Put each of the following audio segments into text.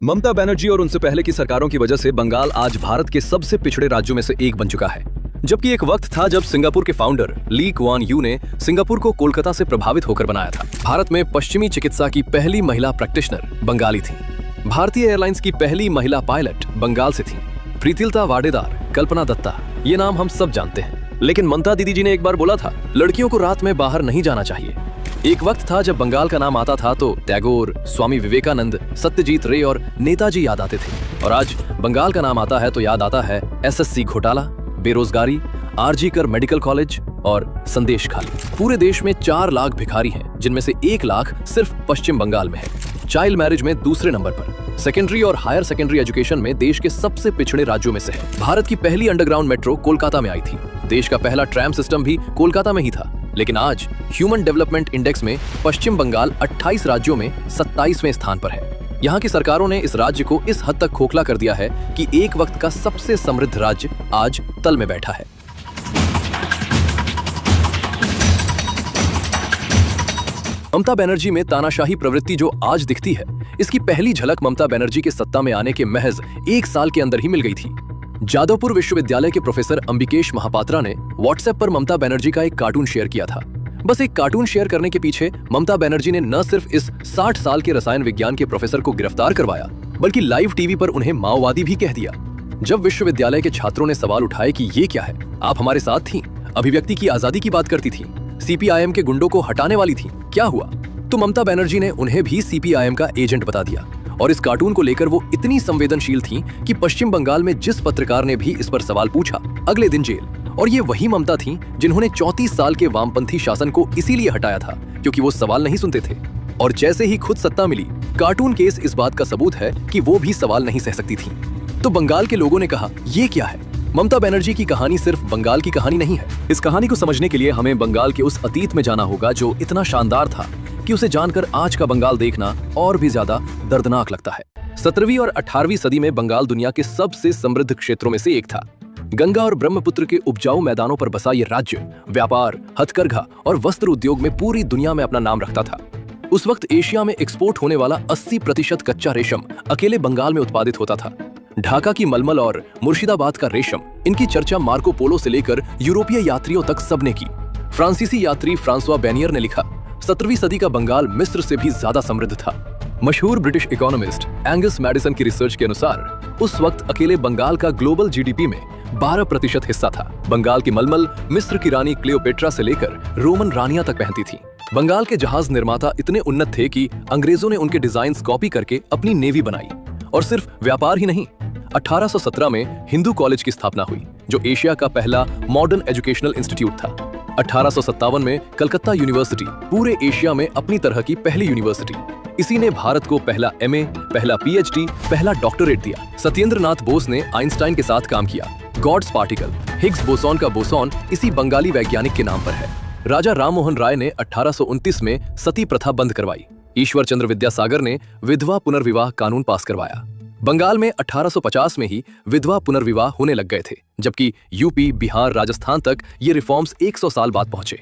ममता बनर्जी और उनसे पहले की सरकारों की वजह से बंगाल आज भारत के सबसे पिछड़े राज्यों में से एक बन चुका है। जबकि एक वक्त था जब सिंगापुर के फाउंडर ली कुआन यू ने सिंगापुर को कोलकाता से प्रभावित होकर बनाया था। भारत में पश्चिमी चिकित्सा की पहली महिला प्रैक्टिशनर बंगाली थी। भारतीय एयरलाइंस की पहली महिला पायलट बंगाल से थी। प्रीतिलता वाडेदार, कल्पना दत्ता, ये नाम हम सब जानते हैं। लेकिन ममता दीदी जी ने एक बार बोला था, लड़कियों को रात में बाहर नहीं जाना चाहिए। एक वक्त था जब बंगाल का नाम आता था तो टैगोर, स्वामी विवेकानंद, सत्यजीत रे और नेताजी याद आते थे। और आज बंगाल का नाम आता है तो याद आता है एसएससी घोटाला, बेरोजगारी, आरजी कर मेडिकल कॉलेज और संदेश खाली। पूरे देश में 4 लाख भिखारी हैं, जिनमें से 1 लाख सिर्फ पश्चिम बंगाल में है। चाइल्ड मैरिज में दूसरे नंबर पर, सेकेंडरी और हायर सेकेंडरी एजुकेशन में देश के सबसे पिछड़े राज्यों में से है। भारत की पहली अंडरग्राउंड मेट्रो कोलकाता में आई थी। देश का पहला ट्रैम सिस्टम भी कोलकाता में ही था। लेकिन आज ह्यूमन डेवलपमेंट इंडेक्स में पश्चिम बंगाल 28 राज्यों में 27वें स्थान पर है। यहाँ की सरकारों ने इस राज्य को इस हद तक खोखला कर दिया है कि एक वक्त का सबसे समृद्ध राज्य आज तल में बैठा है। ममता बनर्जी में तानाशाही प्रवृत्ति जो आज दिखती है, इसकी पहली झलक ममता बनर्जी के सत्ता में आने के महज 1 साल के अंदर ही मिल गई थी। जादवपुर विश्वविद्यालय के प्रोफेसर अंबिकेश महापात्रा ने व्हाट्सएप पर ममता बनर्जी का एक कार्टून शेयर किया था। बस एक कार्टून शेयर करने के पीछे ममता बनर्जी ने न सिर्फ इस 60 साल के रसायन विज्ञान के प्रोफेसर को गिरफ्तार करवाया, बल्कि लाइव टीवी पर उन्हें माओवादी भी कह दिया। जब विश्वविद्यालय के छात्रों ने सवाल उठाए कि ये क्या है, आप हमारे साथ थीं, अभिव्यक्ति की आजादी की बात करती थीं, सीपीआईएम के गुंडों को हटाने वाली थीं, क्या हुआ? तो ममता बनर्जी ने उन्हें भी सीपीआईएम का एजेंट बता दिया। और इस कार्टून को लेकर वो इतनी संवेदनशील थीं कि पश्चिम बंगाल में जिस पत्रकार ने भी इस पर सवाल पूछा, अगले दिन जेल। और ये वही ममता थीं जिन्होंने 34 साल के वामपंथी शासन को इसीलिए हटाया था क्योंकि वो सवाल नहीं सुनते थे। और जैसे ही खुद सत्ता मिली, कार्टून केस इस बात का सबूत है कि वो भी सवाल नहीं सह सकती थीं। तो बंगाल के लोगों ने कहा, ये क्या है? ममता बनर्जी की कहानी सिर्फ बंगाल की कहानी नहीं है। इस कहानी को समझने के लिए हमें बंगाल के उस अतीत में जाना होगा जो इतना शानदार था कि उसे जानकर आज का बंगाल देखना और भी ज्यादा दर्दनाक लगता है। 17वीं और 18वीं सदी में बंगाल दुनिया के सबसे समृद्ध क्षेत्रों में से एक था। गंगा और ब्रह्मपुत्र के उपजाऊ मैदानों पर बसा ये राज्य व्यापार, हथकरघा और वस्त्र उद्योग में पूरी दुनिया में अपना नाम रखता था। उस वक्त एशिया में एक्सपोर्ट होने वाला 80% कच्चा रेशम अकेले बंगाल में उत्पादित होता था। ढाका की मलमल और मुर्शिदाबाद का रेशम, इनकी चर्चा मार्को पोलो से लेकर यूरोपीय यात्रियों तक सबने की। फ्रांसीसी यात्री फ्रांसवा बेनियर ने लिखा, 17वीं सदी का बंगाल मिस्र से भी ज्यादा समृद्ध था। मशहूर ब्रिटिश इकोनॉमिस्ट एंगस मैडिसन की रिसर्च के अनुसार उस वक्त अकेले बंगाल का ग्लोबल जीडीपी में 12% हिस्सा था। बंगाल की मलमल मिस्र की रानी क्लियोपेट्रा से लेकर रोमन रानियां तक पहनती थी। बंगाल के जहाज निर्माता इतने उन्नत थे कि अंग्रेजों ने उनके डिजाइन्स कॉपी करके अपनी नेवी बनाई। और सिर्फ व्यापार ही नहीं, 1817 में हिंदू कॉलेज की स्थापना हुई, जो एशिया का पहला मॉडर्न एजुकेशनल इंस्टीट्यूट था। 1857 में कलकत्ता यूनिवर्सिटी पूरे एशिया में अपनी तरह की पहली यूनिवर्सिटी। इसी ने भारत को पहला एमए, पहला पीएचडी, पहला डॉक्टरेट दिया। सत्येंद्र नाथ बोस ने आइंस्टाइन के साथ काम किया। गॉड्स पार्टिकल, हिग्स बोसॉन का बोसॉन इसी बंगाली वैज्ञानिक के नाम पर है। राजा राममोहन राय ने 1829 में सती प्रथा बंद करवाई। ईश्वर चंद्र विद्यासागर ने विधवा पुनर्विवाह कानून पास करवाया। बंगाल में 1850 में ही विधवा पुनर्विवाह होने लग गए थे, जबकि यूपी, बिहार, राजस्थान तक ये रिफॉर्म्स 100 साल बाद पहुंचे।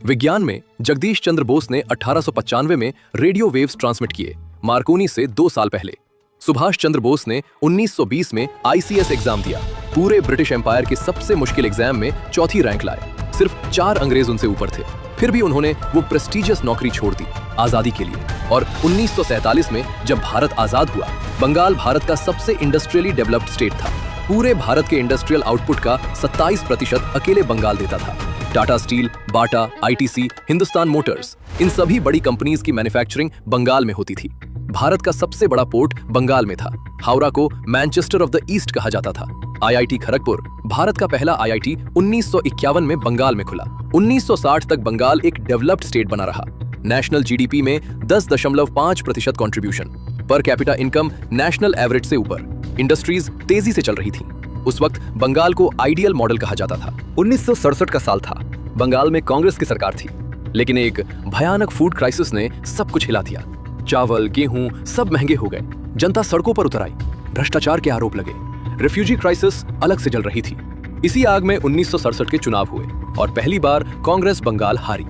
विज्ञान में जगदीश चंद्र बोस ने 1895 में रेडियो वेव्स ट्रांसमिट किए, मार्कोनी से 2 साल पहले। सुभाष चंद्र बोस ने 1920 में आईसीएस एग्जाम दिया। पूरे ब्रिटिश एम्पायर के सबसे मुश्किल एग्जाम में 4थी रैंक लाए। सिर्फ 4 अंग्रेज उनसे ऊपर थे। फिर भी उन्होंने वो प्रेस्टिजियस नौकरी छोड़ दी आजादी के लिए। और 1947 में जब भारत आजाद हुआ, बंगाल भारत का सबसे इंडस्ट्रियली डेवलप्ड स्टेट था। पूरे भारत के इंडस्ट्रियल आउटपुट का 27% अकेले बंगाल देता था। टाटा स्टील, बाटा, आईटीसी, हिंदुस्तान मोटर्स, इन सभी बड़ी कंपनीज की मैन्युफैक्चरिंग बंगाल में होती थी। भारत का सबसे बड़ा पोर्ट बंगाल में था। हावड़ा को मैनचेस्टर ऑफ द ईस्ट कहा जाता था। आईआईटी खड़गपुर, भारत का पहला आईआईटी 1951 में बंगाल में खुला। 1960 तक बंगाल एक डेवलप्ड स्टेट बना रहा। नेशनल जीडीपी में 10.5% contribution. Per capita income national average से ऊपर। इंडस्ट्रीज तेजी से चल रही थी। उस वक्त बंगाल को आइडियल मॉडल कहा जाता था। 1967 का साल था। बंगाल में कांग्रेस की सरकार थी, लेकिन एक भयानक फूड क्राइसिस ने सब कुछ हिला दिया। चावल, गेहूं सब महंगे हो गए। जनता सड़कों पर उतर आई। भ्रष्टाचार के आरोप लगे। रिफ्यूजी क्राइसिस अलग से जल रही थी। इसी आग में 1967 के चुनाव हुए और पहली बार कांग्रेस बंगाल हारी।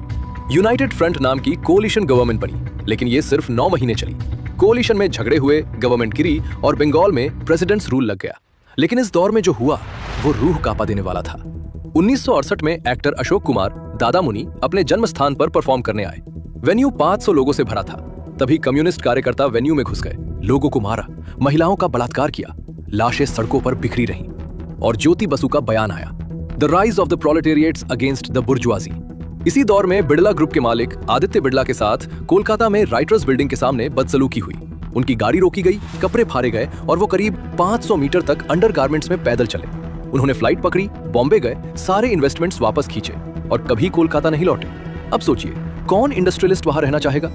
यूनाइटेड फ्रंट नाम की कोलिशन गवर्नमेंट बनी, लेकिन ये सिर्फ 9 महीने चली। कोलिशन में झगड़े हुए, गवर्नमेंट गिरी और बंगाल में प्रेसिडेंट्स रूल लग गया। लेकिन इस दौर में जो हुआ वो रूह कांपा देने वाला था। 1968 में एक्टर अशोक कुमार दादा मुनि अपने जन्म स्थान पर परफॉर्म करने आए। वेन्यू 500 लोगों से भरा था। तभी कम्युनिस्ट कार्यकर्ता वेन्यू में घुस गए, लोगों को मारा, महिलाओं का बलात्कार किया, लाशें सड़कों पर बिखरी रहीं और ज्योति बसु का बयान आया, the rise of the proletariats against the bourgeoisie. इसी दौर में बिड़ला ग्रुप के मालिक आदित्य बिड़ला के साथ कोलकाता में राइटर्स बिल्डिंग के सामने बदसलूकी हुई। उनकी गाड़ी रोकी गई, कपड़े फाड़े गए और वो करीब 500 मीटर तक अंडरगारमेंट्स में पैदल चले। उन्होंने फ्लाइट पकड़ी, बॉम्बे गए, सारे इन्वेस्टमेंट्स वापस खींचे और कभी कोलकाता नहीं लौटे। अब सोचिए, कौन इंडस्ट्रियलिस्ट वहां रहना चाहेगा?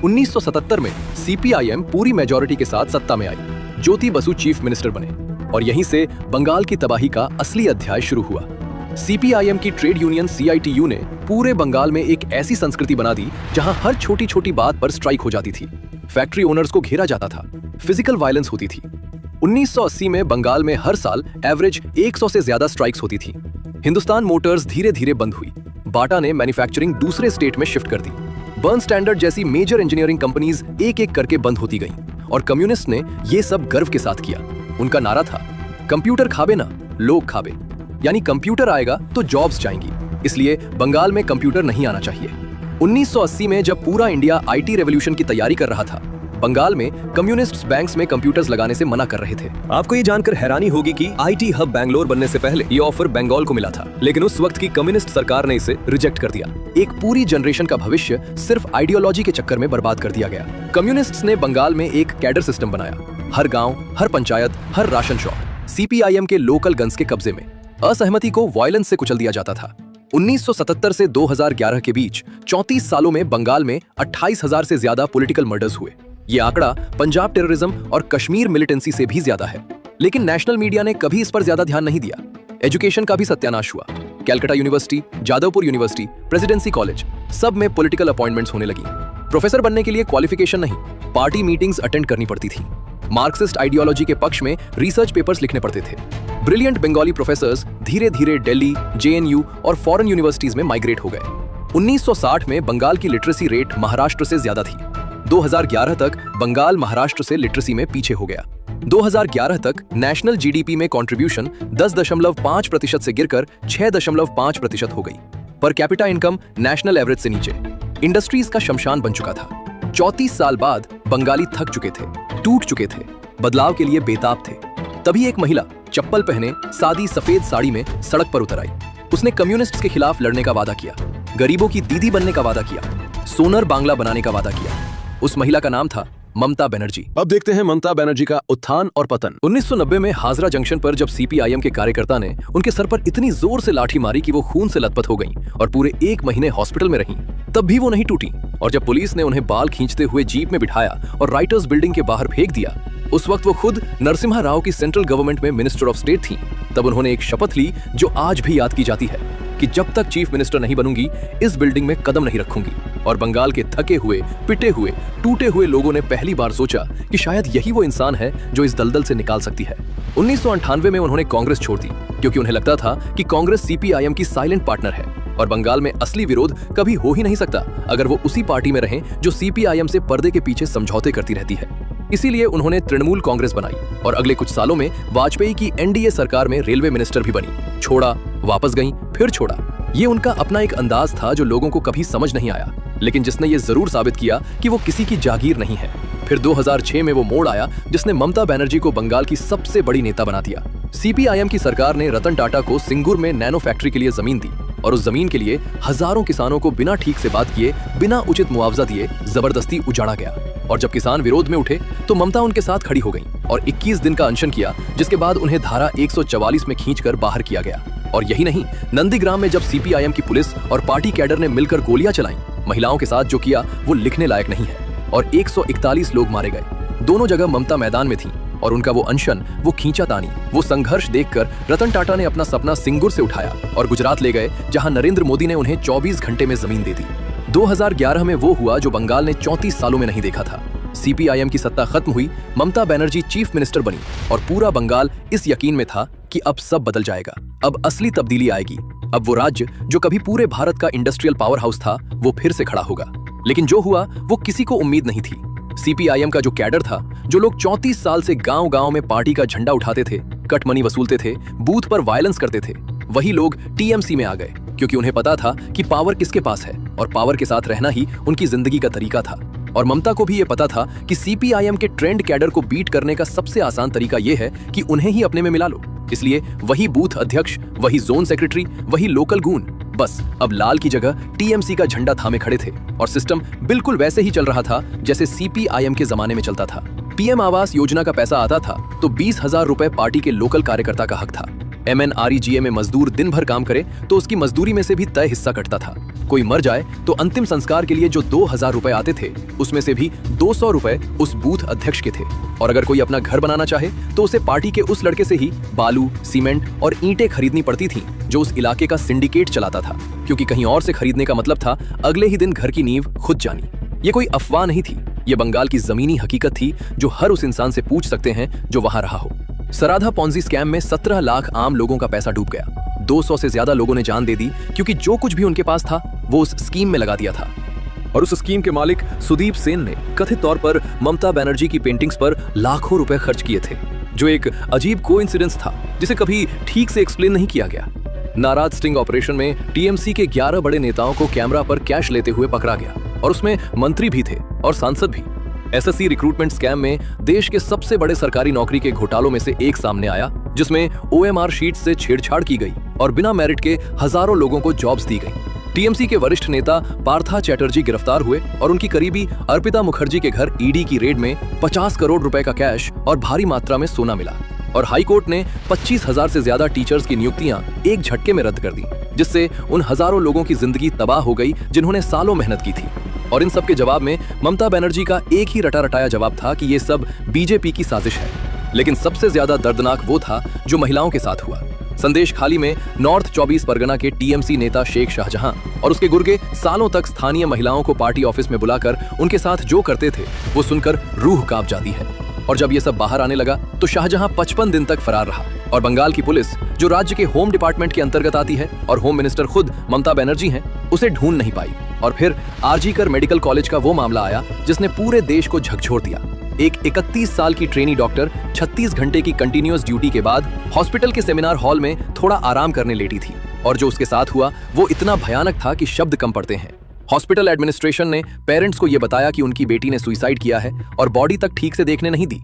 1977 में सीपीआईएम पूरी मेजॉरिटी के साथ सत्ता में आई। ज्योति बसु चीफ मिनिस्टर बने और यहीं से बंगाल की तबाही का असली अध्याय शुरू हुआ। सीपीआईएम की ट्रेड यूनियन सीआईटीयू ने पूरे बंगाल में एक ऐसी संस्कृति बना दी जहां हर छोटी छोटी बात पर स्ट्राइक हो जाती थी, फैक्ट्री ओनर्स को घेरा जाता था, फिजिकल वायलेंस होती थी। 1980 में बंगाल में हर साल एवरेज 100 से ज्यादा स्ट्राइक्स होती थी। हिंदुस्तान मोटर्स धीरे धीरे बंद हुई, बाटा ने मैन्युफैक्चरिंग दूसरे स्टेट में शिफ्ट कर दी, बर्न स्टैंडर्ड जैसी मेजर इंजीनियरिंग कंपनीज एक एक करके बंद होती गईं और कम्युनिस्ट ने ये सब गर्व के साथ किया। उनका नारा था, कंप्यूटर खाबे ना लोग खाबे, यानी कंप्यूटर आएगा तो जॉब्स जाएंगी, इसलिए बंगाल में कंप्यूटर नहीं आना चाहिए। 1980 में जब पूरा इंडिया आईटी रेवोल्यूशन की तैयारी कर रहा था, बंगाल में कम्युनिस्ट बैंक्स में कंप्यूटर्स लगाने से मना कर रहे थे। आपको ये जानकर हैरानी होगी कि आईटी हब बैंगलोर बनने से पहले ये ऑफर बंगाल को मिला था, लेकिन उस वक्त की कम्युनिस्ट सरकार ने इसे रिजेक्ट कर दिया। एक पूरी जनरेशन का भविष्य सिर्फ आइडियोलॉजी के चक्कर में बर्बाद कर दिया गया। कम्युनिस्ट्स ने बंगाल में एक कैडर सिस्टम बनाया, हर गांव, हर पंचायत, हर राशन शॉप सीपीआईएम के लोकल गन्स के कब्जे में। असहमति को वायलेंस से कुचल दिया जाता था। 1977 से 2011 के बीच 34 सालों में बंगाल में 28,000 से ज्यादा पॉलिटिकल मर्डर्स हुए। ये आंकड़ा पंजाब टेररिज्म और कश्मीर मिलिटेंसी से भी ज्यादा है। लेकिन नेशनल मीडिया ने कभी इस पर ज्यादा ध्यान नहीं दिया। एजुकेशन का भी सत्यानाश हुआ। Calcutta university, Jadavpur university, presidency college, सब में पॉलिटिकल अपॉइंटमेंट्स होने लगी। प्रोफेसर बनने के लिए क्वालिफिकेशन नहीं, पार्टी मीटिंग्स अटेंड करनी पड़ती थी। मार्क्सिस्ट आइडियोलॉजी के पक्ष में रिसर्च पेपर्स लिखने पड़ते थे। ब्रिलियंट बंगाली प्रोफेसर धीरे धीरे दिल्ली, जेएनयू और फॉरेन यूनिवर्सिटीज में माइग्रेट हो गए। 1960 में बंगाल की लिटरेसी रेट महाराष्ट्र से ज्यादा थी। 2011 तक बंगाल महाराष्ट्र से लिटरेसी में पीछे हो गया। 2011 तक नेशनल जीडीपी में कंट्रीब्यूशन 10.5% से गिरकर 6.5% हो गई। Per capita income national average से नीचे, इंडस्ट्रीज का शमशान बन चुका था। 34 साल बाद बंगाली थक चुके थे, टूट चुके थे, बदलाव के लिए बेताब थे। तभी एक महिला चप्पल पहने सादी सफेद साड़ी में सड़क पर उतर आई। उसने कम्युनिस्ट्स के खिलाफ लड़ने का वादा किया, गरीबों की दीदी बनने का वादा किया, सोनर बांग्ला बनाने का वादा किया। उस महिला का नाम था ममता बनर्जी। अब देखते हैं ममता बनर्जी का उत्थान और पतन। 1990 में हाजरा जंक्शन पर जब सीपीआईएम के कार्यकर्ता ने उनके सर पर इतनी जोर से लाठी मारी कि वो खून से लथपथ हो गईं और पूरे 1 महीने हॉस्पिटल में रहीं, तब भी वो नहीं टूटी। और जब पुलिस ने उन्हें बाल खींचते हुए जीप में बिठाया और राइटर्स बिल्डिंग के बाहर फेंक दिया, उस वक्त वो खुद नरसिम्हा राव की सेंट्रल गवर्नमेंट में मिनिस्टर ऑफ स्टेट थी। तब उन्होंने एक शपथ ली जो आज भी याद की जाती है कि जब तक चीफ मिनिस्टर नहीं बनूंगी, इस बिल्डिंग में कदम नहीं रखूंगी। और बंगाल के थके हुए, पिटे हुए, टूटे हुए लोगों ने पहली बार सोचा कि शायद यही वो इंसान है जो इस दलदल से निकाल सकती है। 1998 में उन्होंने कांग्रेस छोड़ दी क्योंकि उन्हें लगता था कि कांग्रेस सीपीआईएम की साइलेंट पार्टनर है और बंगाल में असली विरोध कभी हो ही नहीं सकता अगर वो उसी पार्टी में रहें जो सीपीआईएम से पर्दे के पीछे समझौते करती रहती है। इसीलिए उन्होंने तृणमूल कांग्रेस बनाई और अगले कुछ सालों में वाजपेयी की एनडीए सरकार में रेलवे मिनिस्टर भी बनी। छोड़ा, वापस गईं, फिर छोड़ा। ये उनका अपना एक अंदाज था जो लोगों को कभी समझ नहीं आया, लेकिन जिसने ये जरूर साबित किया कि वो किसी की जागीर नहीं है। फिर 2006 में वो मोड़ आया जिसने ममता बनर्जी को बंगाल की सबसे बड़ी नेता बना दिया। सीपीआईएम की सरकार ने रतन टाटा को सिंगुर में नैनो फैक्ट्री के लिए जमीन दी और उस जमीन के लिए हजारों किसानों को बिना ठीक से बात किए, बिना उचित मुआवजा दिए जबरदस्ती उजाड़ा गया। और जब किसान विरोध में उठे तो ममता उनके साथ खड़ी हो गईं और 21 दिन का अनशन किया, जिसके बाद उन्हें धारा 144 में खींचकर बाहर किया गया। और यही नहीं, नंदीग्राम में जब सीपीआईएम की पुलिस और पार्टी कैडर ने मिलकर गोलियां चलाईं, महिलाओं के साथ जो किया वो लिखने लायक नहीं है और 141 लोग मारे गए। दोनों जगह ममता मैदान में थी और उनका वो अनशन, वो खींचातानी, वो संघर्ष देखकर रतन टाटा ने अपना सपना सिंगुर से उठाया और गुजरात ले गए, जहां नरेंद्र मोदी ने उन्हें 24 घंटे में जमीन दे दी। 2011 में वो हुआ जो बंगाल ने 34 सालों में नहीं देखा था। सीपीआईएम की सत्ता खत्म हुई, ममता बनर्जी चीफ मिनिस्टर बनी और पूरा बंगाल इस यकीन में था कि अब सब बदल जाएगा, अब असली तब्दीली आएगी। अब वो राज्य जो कभी पूरे भारत का इंडस्ट्रियल पावर हाउस था, वो फिर से खड़ा होगा। लेकिन जो हुआ वो किसी को उम्मीद नहीं थी। सीपीआईएम का जो कैडर था, जो लोग 34 साल से गांव-गांव में पार्टी का झंडा उठाते थे, कट मनी वसूलते थे, बूथ पर वायलेंस करते थे, वही लोग टीएमसी में आ गए, क्योंकि उन्हें पता था कि पावर किसके पास है और पावर के साथ रहना ही उनकी जिंदगी का तरीका था। और ममता को भी ये पता था कि सीपीआईएम के ट्रेंड कैडर को बीट करने का सबसे आसान तरीका ये है कि उन्हें ही अपने में मिला लो। इसलिए वही बूथ अध्यक्ष, वही जोन सेक्रेटरी, वही लोकल गून, बस अब लाल की जगह टीएमसी का झंडा थामे खड़े थे और सिस्टम बिल्कुल वैसे ही चल रहा था जैसे सीपीआईएम के जमाने में चलता था। पीएम आवास योजना का पैसा आता था तो 20,000 रुपए पार्टी के लोकल कार्यकर्ता का हक था। एमएनआरईजीए में मजदूर दिन भर काम करे तो उसकी मजदूरी में से भी तय हिस्सा कटता था। कोई मर जाए तो अंतिम संस्कार के लिए जो 2,000 रुपए आते थे उसमें से भी 200 रुपए उस बूथ अध्यक्ष के थे। और अगर कोई अपना घर बनाना चाहे तो उसे पार्टी के उस लड़के से ही बालू, सीमेंट और ईंटें खरीदनी पड़ती थी जो उस इलाके का सिंडिकेट चलाता था, क्योंकि कहीं और से खरीदने का मतलब था अगले ही दिन घर की नींव खुद जानी। ये कोई अफवाह नहीं थी, ये बंगाल की जमीनी हकीकत थी जो हर उस इंसान से पूछ सकते हैं जो वहां रहा हो। सराधा पॉन्जी स्कैम में 17 लाख आम लोगों का पैसा डूब गया। 200 से ज्यादा लोगों ने जान दे दी, क्योंकि जो कुछ भी उनके पास था वो उस स्कीम में लगा दिया था। और उस स्कीम के मालिक सुदीप सेन ने कथित तौर पर ममता बनर्जी की पेंटिंग्स पर लाखों रुपए खर्च किए थे, जो एक अजीब कोइंसिडेंस था जिसे कभी ठीक से एक्सप्लेन नहीं किया गया। नाराज स्टिंग ऑपरेशन में टीएमसी के 11 बड़े नेताओं को कैमरा पर कैश लेते हुए पकड़ा गया और उसमें मंत्री भी थे और सांसद भी। एसएससी रिक्रूटमेंट स्कैम में देश के सबसे बड़े सरकारी नौकरी के घोटालों में से एक सामने आया, जिसमें ओएमआर शीट से छेड़छाड़ की गई और बिना मेरिट के हजारों लोगों को जॉब्स दी गई। टीएमसी के वरिष्ठ नेता पार्था चैटर्जी गिरफ्तार हुए और उनकी करीबी अर्पिता मुखर्जी के घर ईडी की रेड में 50 करोड़ रुपए का कैश और भारी मात्रा में सोना मिला। और हाईकोर्ट ने 25,000 से ज्यादा टीचर्स की नियुक्तियां एक झटके में रद्द कर दी, जिससे उन हजारों लोगों की जिंदगी तबाह हो गई जिन्होंने सालों मेहनत की थी। और इन सब के जवाब में ममता बनर्जी का एक ही रटा रटाया जवाब था कि ये सब बीजेपी की साजिश है। लेकिन सबसे ज्यादा दर्दनाक वो था जो महिलाओं के साथ हुआ। संदेश खाली में नॉर्थ 24 परगना के टीएमसी नेता शेख शाहजहां और उसके गुर्गे सालों तक स्थानीय महिलाओं को पार्टी ऑफिस में बुलाकर उनके साथ जो करते थे वो सुनकर रूह कांप जाती है। और जब ये सब बाहर आने लगा तो शाहजहां 55 दिन तक फरार रहा और बंगाल की पुलिस, जो राज्य के होम डिपार्टमेंट के अंतर्गत आती है और होम मिनिस्टर खुद ममता बनर्जी हैं, उसे ढूंढ नहीं पाई। और फिर आरजीकर मेडिकल कॉलेज का वो मामला आया जिसने पूरे देश को झकझोर दिया। एक 31 साल की ट्रेनी डॉक्टर 36 घंटे की कंटिन्यूअस ड्यूटी के बाद हॉस्पिटल के सेमिनार हॉल में थोड़ा आराम करने लेटी थी और जो उसके साथ हुआ वो इतना भयानक था कि शब्द कम पड़ते हैं। हॉस्पिटल एडमिनिस्ट्रेशन ने पेरेंट्स को यह बताया कि उनकी बेटी ने सुसाइड किया है और बॉडी तक ठीक से देखने नहीं दी।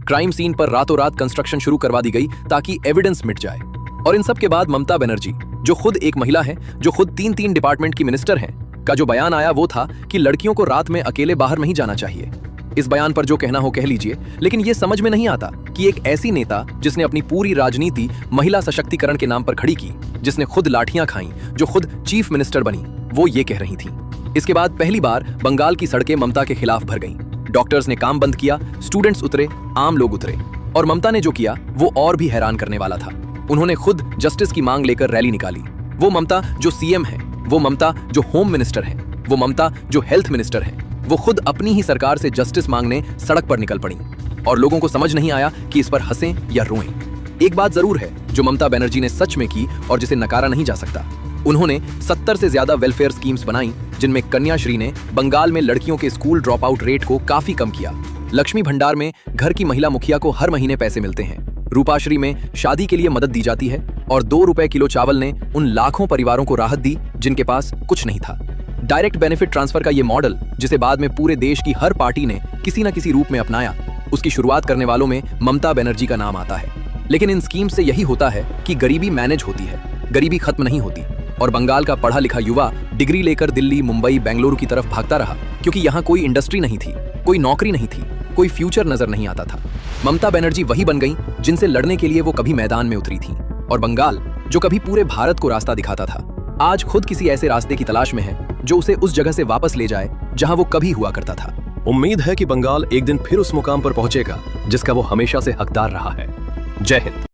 क्राइम सीन पर रातों रात कंस्ट्रक्शन शुरू करवा दी गई ताकि एविडेंस मिट जाए। और इन सब के बाद ममता बनर्जी, जो खुद एक महिला है, जो खुद 3 डिपार्टमेंट की मिनिस्टर हैं, का जो बयान आया वो था कि लड़कियों को रात में अकेले बाहर नहीं जाना चाहिए। इस बयान पर जो कहना हो कह लीजिए, लेकिन ये समझ में नहीं आता कि एक ऐसी नेता जिसने अपनी पूरी राजनीति महिला सशक्तिकरण के नाम पर खड़ी की, जिसने खुद लाठियां खाई, जो खुद चीफ मिनिस्टर बनी, वो ये कह रही थी। इसके बाद पहली बार बंगाल की सड़कें ममता के खिलाफ भर गईं। डॉक्टर्स ने काम बंद किया, स्टूडेंट्स उतरे, आम लोग उतरे। और ममता ने जो किया वो और भी हैरान करने वाला था। उन्होंने खुद जस्टिस की मांग लेकर रैली निकाली। वो ममता जो सीएम है, वो ममता जो होम मिनिस्टर है, वो ममता जो हेल्थ मिनिस्टर है, वो खुद अपनी ही सरकार से जस्टिस मांगने सड़क पर निकल पड़ी। और लोगों को समझ नहीं आया कि इस पर हंसें या रोएं। एक बात जरूर है जो ममता बनर्जी ने सच में की और जिसे नकारा नहीं जा सकता। उन्होंने 70 से ज्यादा वेलफेयर स्कीम्स बनाई, जिनमें कन्याश्री ने बंगाल में लड़कियों के स्कूल ड्रॉप आउट रेट को काफी कम किया। लक्ष्मी भंडार में घर की महिला मुखिया को हर महीने पैसे मिलते हैं। रूपाश्री में शादी के लिए मदद दी जाती है और 2 रुपए किलो चावल ने उन लाखों परिवारों को राहत दी जिनके पास कुछ नहीं था। डायरेक्ट बेनिफिट ट्रांसफर का ये मॉडल, जिसे बाद में पूरे देश की हर पार्टी ने किसी न किसी रूप में अपनाया, उसकी शुरुआत करने वालों में ममता बनर्जी का नाम आता है। लेकिन इन स्कीम से यही होता है कि गरीबी मैनेज होती है, गरीबी खत्म नहीं होती। और बंगाल का पढ़ा लिखा युवा डिग्री लेकर दिल्ली, मुंबई, बेंगलुरु की तरफ भागता रहा, क्योंकि यहाँ कोई इंडस्ट्री नहीं थी, कोई नौकरी नहीं थी, कोई फ्यूचर नजर नहीं आता था। ममता बनर्जी वही बन गई जिनसे लड़ने के लिए वो कभी मैदान में उतरी थी। और बंगाल, जो कभी पूरे भारत को रास्ता दिखाता था, आज खुद किसी ऐसे रास्ते की तलाश में है जो उसे उस जगह से वापस ले जाए जहां वो कभी हुआ करता था। उम्मीद है कि बंगाल एक दिन फिर उस मुकाम पर पहुंचेगा जिसका वो हमेशा से हकदार रहा है। जय हिंद।